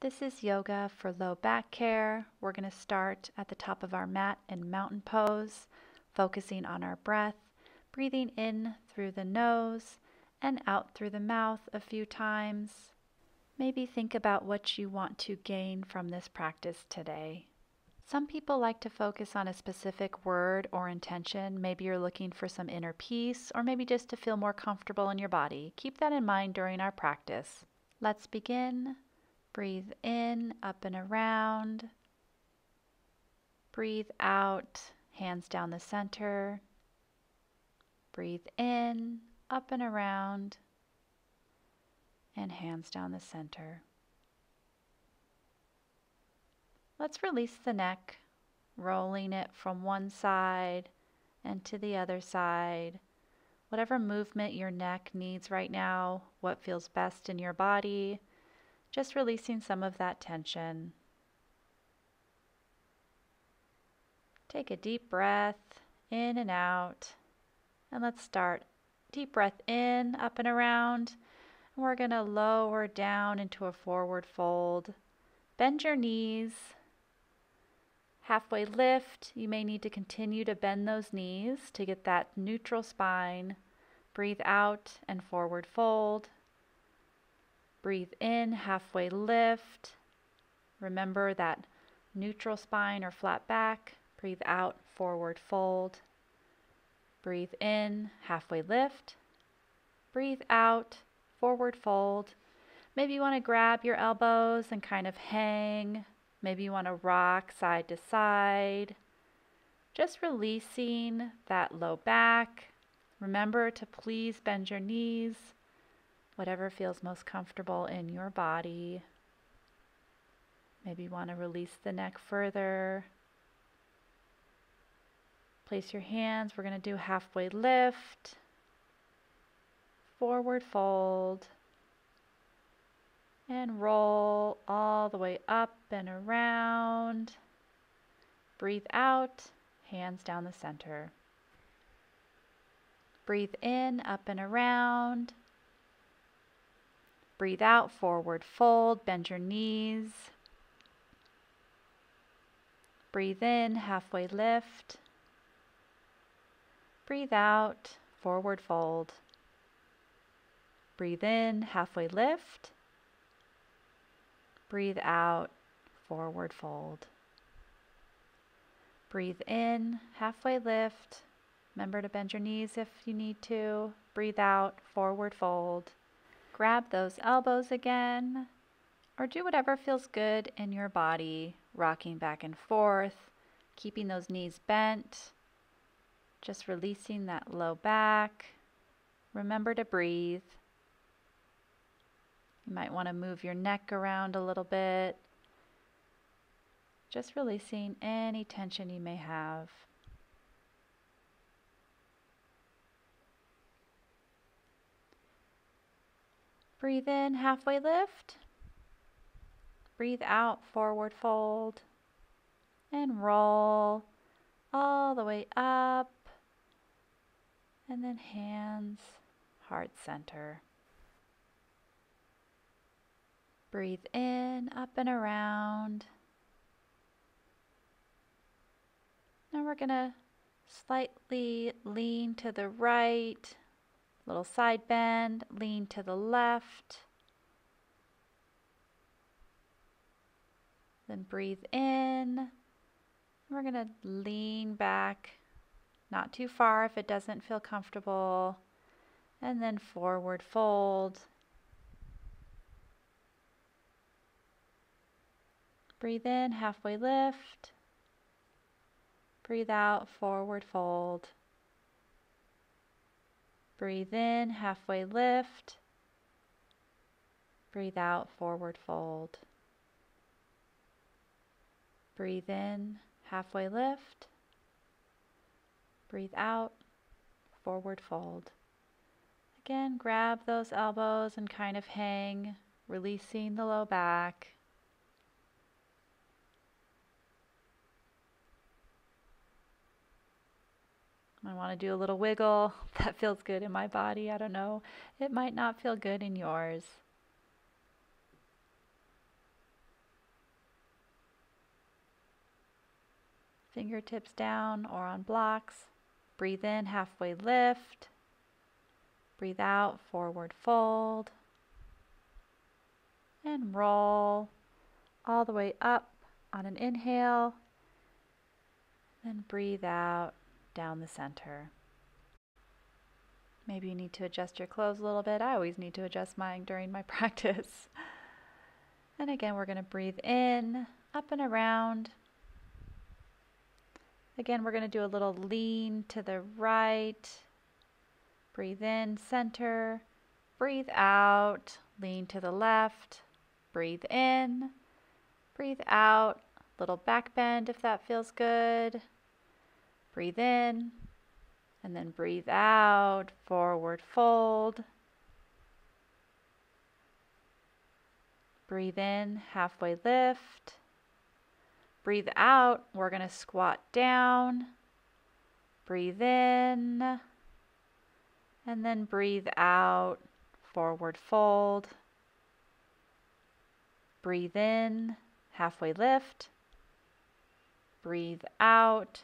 This is yoga for low back care. We're going to start at the top of our mat in mountain pose, focusing on our breath, breathing in through the nose and out through the mouth a few times. Maybe think about what you want to gain from this practice today. Some people like to focus on a specific word or intention. Maybe you're looking for some inner peace, or maybe just to feel more comfortable in your body. Keep that in mind during our practice. Let's begin. Breathe in, up and around. Breathe out, hands down the center. Breathe in, up and around, and hands down the center. Let's release the neck, rolling it from one side and to the other side. Whatever movement your neck needs right now, what feels best in your body, just releasing some of that tension. Take a deep breath in and out. And let's start. Deep breath in, up and around. And we're going to lower down into a forward fold. Bend your knees. Halfway lift. You may need to continue to bend those knees to get that neutral spine. Breathe out and forward fold. Breathe in, halfway lift. Remember that neutral spine or flat back. Breathe out, forward fold. Breathe in, halfway lift. Breathe out, forward fold. Maybe you want to grab your elbows and kind of hang. Maybe you want to rock side to side. Just releasing that low back. Remember to please bend your knees, whatever feels most comfortable in your body. Maybe you want to release the neck further. Place your hands. We're going to do halfway lift, forward fold, and roll all the way up and around. Breathe out, hands down the center. Breathe in, up and around. Breathe out, forward fold, bend your knees. Breathe in, halfway lift. Breathe out, forward fold. Breathe in, halfway lift. Breathe out, forward fold. Breathe in, halfway lift. Remember to bend your knees if you need to. Breathe out, forward fold. Grab those elbows again, or do whatever feels good in your body, rocking back and forth, keeping those knees bent, just releasing that low back. Remember to breathe. You might want to move your neck around a little bit, just releasing any tension you may have. Breathe in, halfway lift. Breathe out, forward fold. And roll all the way up. And then hands, heart center. Breathe in, up and around. Now we're going to slightly lean to the right, little side bend, lean to the left. Then breathe in. We're going to lean back, not too far if it doesn't feel comfortable. And then forward fold. Breathe in, halfway lift. Breathe out, forward fold. Breathe in, halfway lift. Breathe out, forward fold. Breathe in, halfway lift. Breathe out, forward fold. Again, grab those elbows and kind of hang, releasing the low back. I want to do a little wiggle. That feels good in my body. I don't know. It might not feel good in yours. fingertips down or on blocks. Breathe in, halfway lift. Breathe out, forward fold. And roll all the way up on an inhale. Then breathe out, down the center. Maybe you need to adjust your clothes a little bit. I always need to adjust mine during my practice. And again, we're going to breathe in, up and around. Again, we're going to do a little lean to the right. Breathe in, center. Breathe out, lean to the left. Breathe in, breathe out. Little back bend if that feels good. Breathe in, and then breathe out, forward fold. Breathe in, halfway lift. Breathe out, we're going to squat down. Breathe in, and then breathe out, forward fold. Breathe in, halfway lift. Breathe out,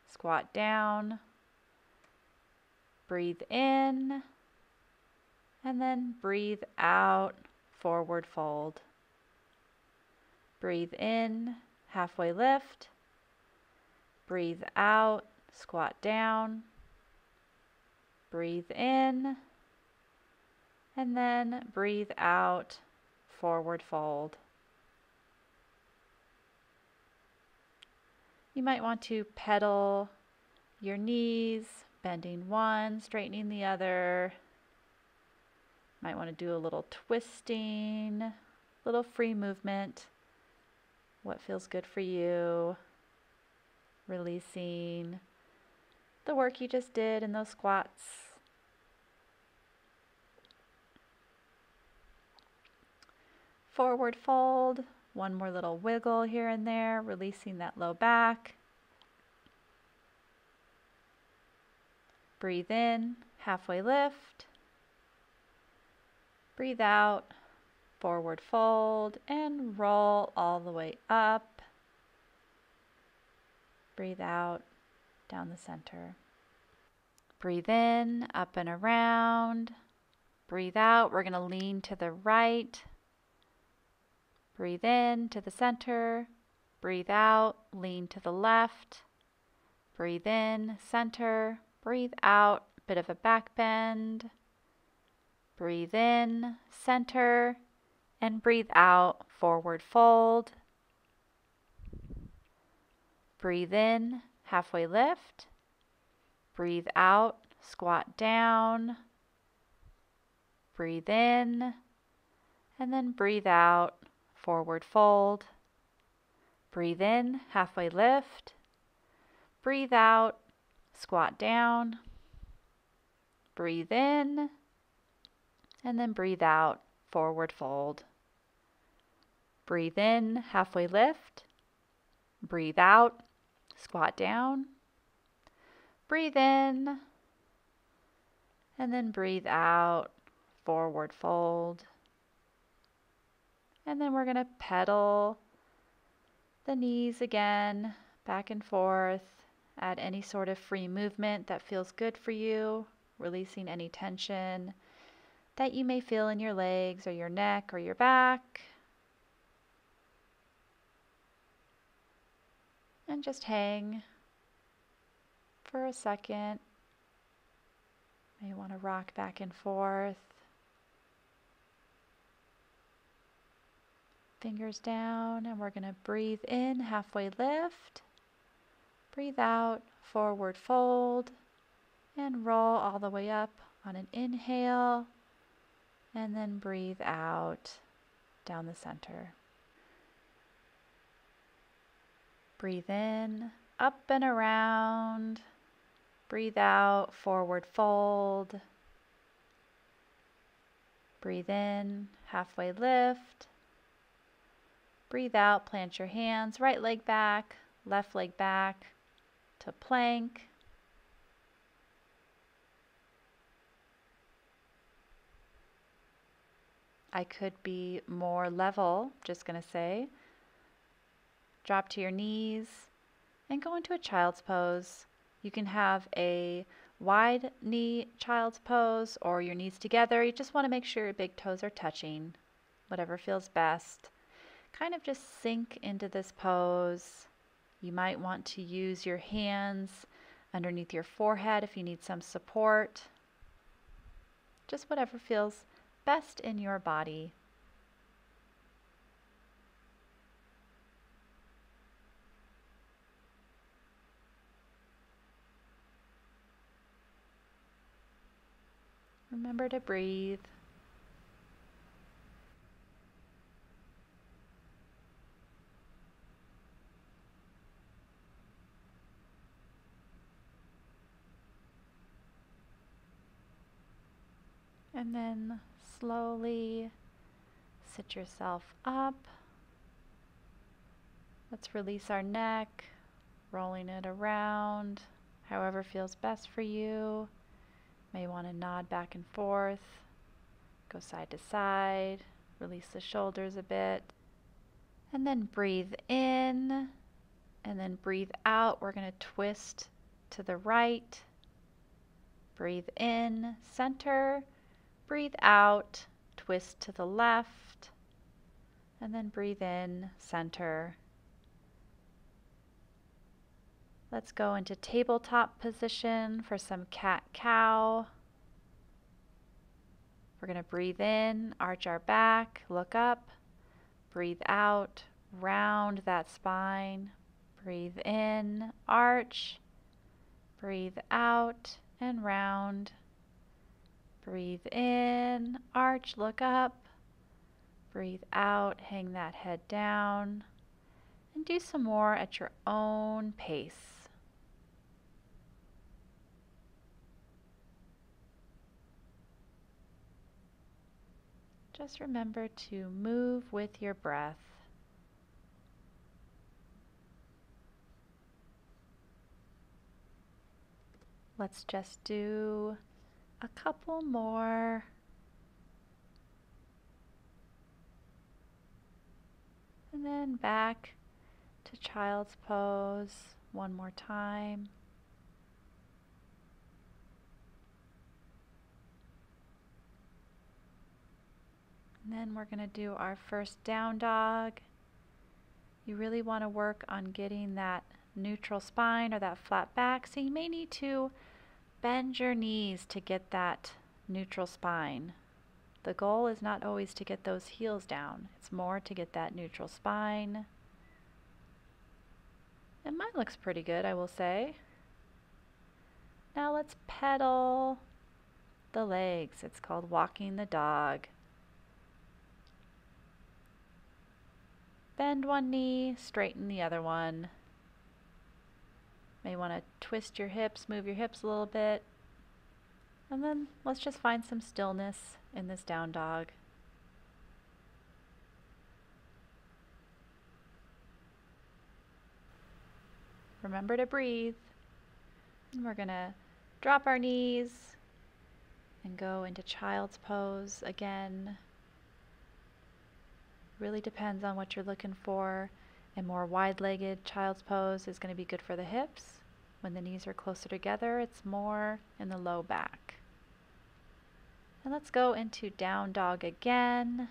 squat down. Breathe in, and then breathe out, forward fold. Breathe in, halfway lift. Breathe out, squat down. Breathe in, and then breathe out, forward fold. You might want to pedal your knees, bending one, straightening the other. Might want to do a little twisting, little free movement. What feels good for you? Releasing the work you just did in those squats. Forward fold. One more little wiggle here and there, releasing that low back. Breathe in, halfway lift. Breathe out, forward fold, and roll all the way up. Breathe out, down the center. Breathe in, up and around. Breathe out, we're going to lean to the right. Breathe in to the center. Breathe out, lean to the left. Breathe in, center. Breathe out, bit of a back bend. Breathe in, center, and breathe out, forward fold. Breathe in, halfway lift. Breathe out, squat down. Breathe in, and then breathe out, forward fold. Breathe in, halfway lift. Breathe out, squat down. Breathe in, and then breathe out, forward fold. Breathe in, halfway lift. Breathe out, squat down. Breathe in, and then breathe out, forward fold. And then we're going to pedal the knees again, back and forth. Add any sort of free movement that feels good for you, releasing any tension that you may feel in your legs or your neck or your back. And just hang for a second. You want to rock back and forth. Fingers down, and we're going to breathe in, halfway lift. Breathe out, forward fold, and roll all the way up on an inhale, and then breathe out, down the center. Breathe in, up and around. Breathe out, forward fold. Breathe in, halfway lift. Breathe out, plant your hands, right leg back, left leg back to plank. I could be more level, just going to say. Drop to your knees, and go into a child's pose. You can have a wide knee child's pose or your knees together. You just want to make sure your big toes are touching, whatever feels best. Kind of just sink into this pose. You might want to use your hands underneath your forehead if you need some support. Just whatever feels best in your body. Remember to breathe. And then slowly sit yourself up. Let's release our neck, rolling it around, however feels best for you. May want to nod back and forth, go side to side, release the shoulders a bit. And then breathe in, and then breathe out. We're going to twist to the right. Breathe in, center. Breathe out, twist to the left, and then breathe in, center. Let's go into tabletop position for some cat-cow. We're going to breathe in, arch our back, look up. Breathe out, round that spine. Breathe in, arch. Breathe out and round. Breathe in, arch, look up. Breathe out, hang that head down. And do some more at your own pace. Just remember to move with your breath. Let's just do a couple more. And then back to child's pose one more time. And then we're going to do our first down dog. You really want to work on getting that neutral spine or that flat back, so you may need to bend your knees to get that neutral spine. The goal is not always to get those heels down. It's more to get that neutral spine. And mine looks pretty good, I will say. Now let's pedal the legs. It's called walking the dog. Bend one knee, straighten the other one. May want to twist your hips, move your hips a little bit. And then let's just find some stillness in this down dog. Remember to breathe. And we're going to drop our knees and go into child's pose again. Really depends on what you're looking for. A more wide-legged child's pose is going to be good for the hips. When the knees are closer together, it's more in the low back. And let's go into down dog again.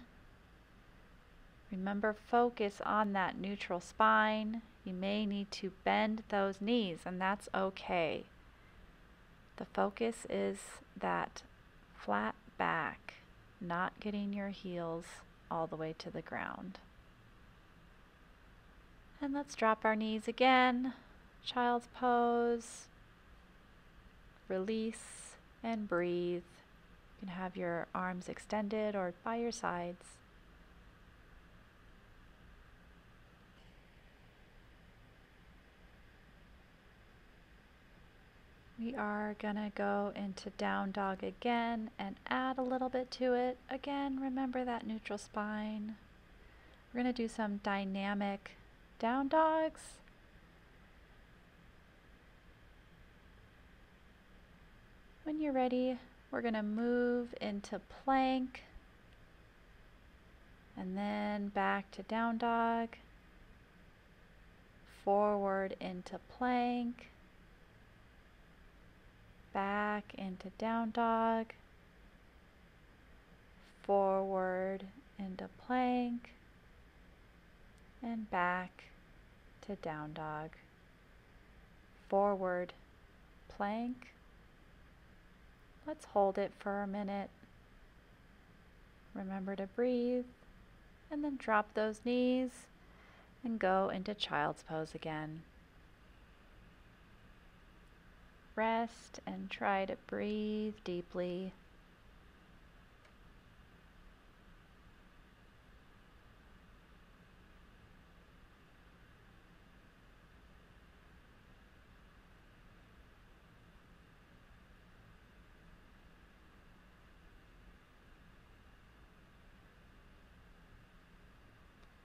Remember, focus on that neutral spine. You may need to bend those knees, and that's okay. The focus is that flat back, not getting your heels all the way to the ground. And let's drop our knees again. Child's pose. Release and breathe. You can have your arms extended or by your sides. We are going to go into down dog again and add a little bit to it. Again, remember that neutral spine. We're going to do some dynamic down dogs. When you're ready, we're going to move into plank and then back to down dog. forward into plank, back into down dog, forward into plank, and back to down dog. Forward plank. Let's hold it for a minute. Remember to breathe, and then drop those knees and go into child's pose again. Rest and try to breathe deeply.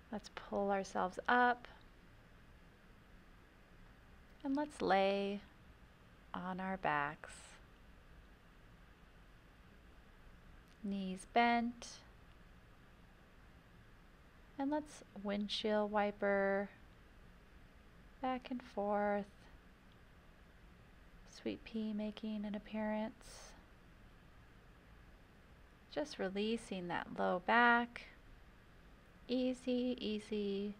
Let's pull ourselves up and let's lay on our backs. Knees bent. And let's windshield wiper back and forth. Sweet pea making an appearance. Just releasing that low back. Easy, easy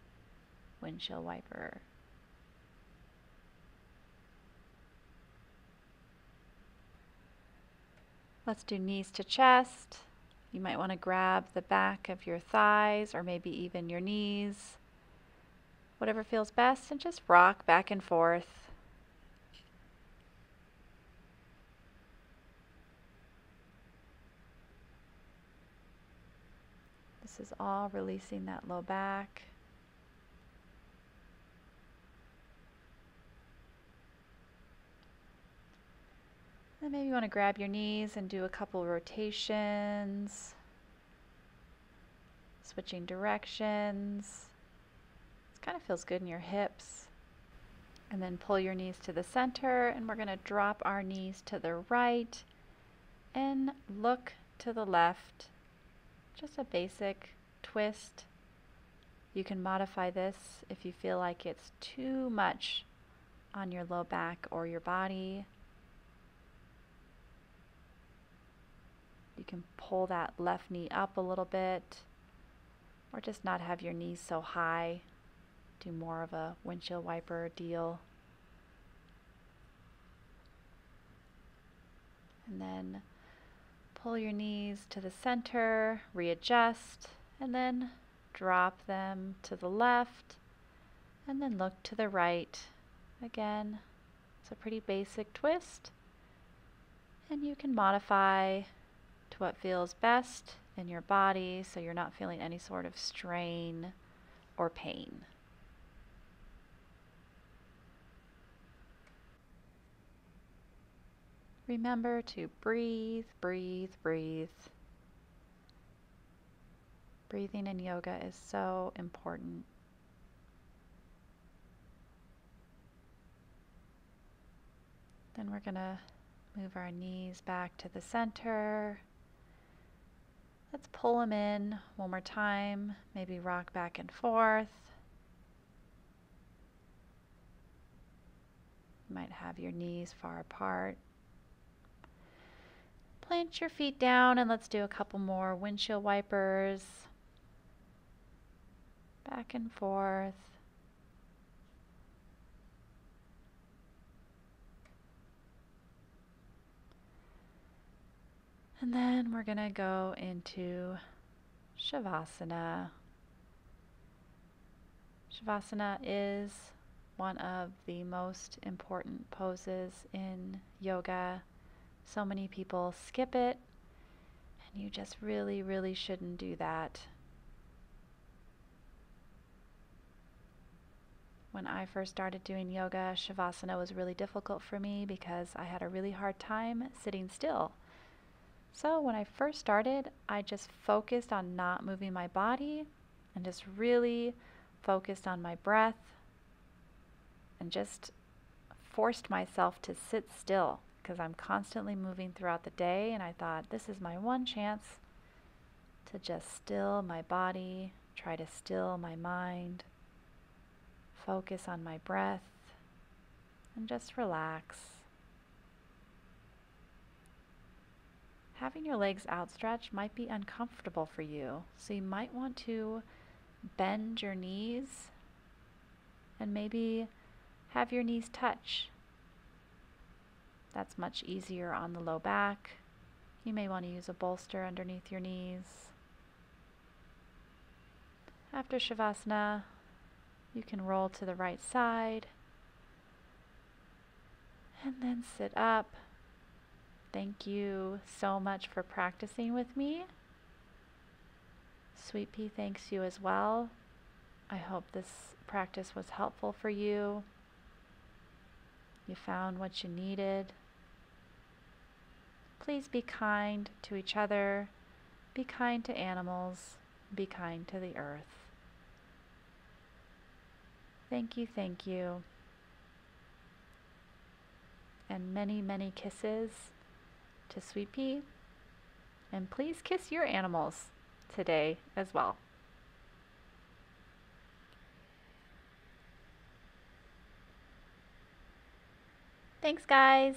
windshield wiper. Let's do knees to chest. You might want to grab the back of your thighs or maybe even your knees. Whatever feels best, and just rock back and forth. This is all releasing that low back. Then maybe you want to grab your knees and do a couple rotations, switching directions. This kind of feels good in your hips. And then pull your knees to the center, and we're going to drop our knees to the right and look to the left. Just a basic twist. You can modify this if you feel like it's too much on your low back or your body. You can pull that left knee up a little bit, or just not have your knees so high. Do more of a windshield wiper deal. And then pull your knees to the center, readjust, and then drop them to the left, and then look to the right. Again, it's a pretty basic twist, and you can modify to what feels best in your body so you're not feeling any sort of strain or pain. Remember to breathe, breathe, breathe. Breathing in yoga is so important. Then we're going to move our knees back to the center. Let's pull them in one more time. Maybe rock back and forth. You might have your knees far apart. Plant your feet down and let's do a couple more windshield wipers. Back and forth. And then we're going to go into Shavasana. Shavasana is one of the most important poses in yoga. So many people skip it, and you just really, really shouldn't do that. When I first started doing yoga, Shavasana was really difficult for me because I had a really hard time sitting still. So when I first started, I just focused on not moving my body and just really focused on my breath and just forced myself to sit still because I'm constantly moving throughout the day, and I thought this is my one chance to just still my body, try to still my mind, focus on my breath and just relax. Having your legs outstretched might be uncomfortable for you, so you might want to bend your knees and maybe have your knees touch. That's much easier on the low back. You may want to use a bolster underneath your knees. After Shavasana, you can roll to the right side and then sit up. Thank you so much for practicing with me. Sweet Pea thanks you as well. I hope this practice was helpful for you. You found what you needed. Please be kind to each other, be kind to animals, be kind to the earth. Thank you. And many, many kisses to Sweet Pea. And please kiss your animals today as well. Thanks, guys.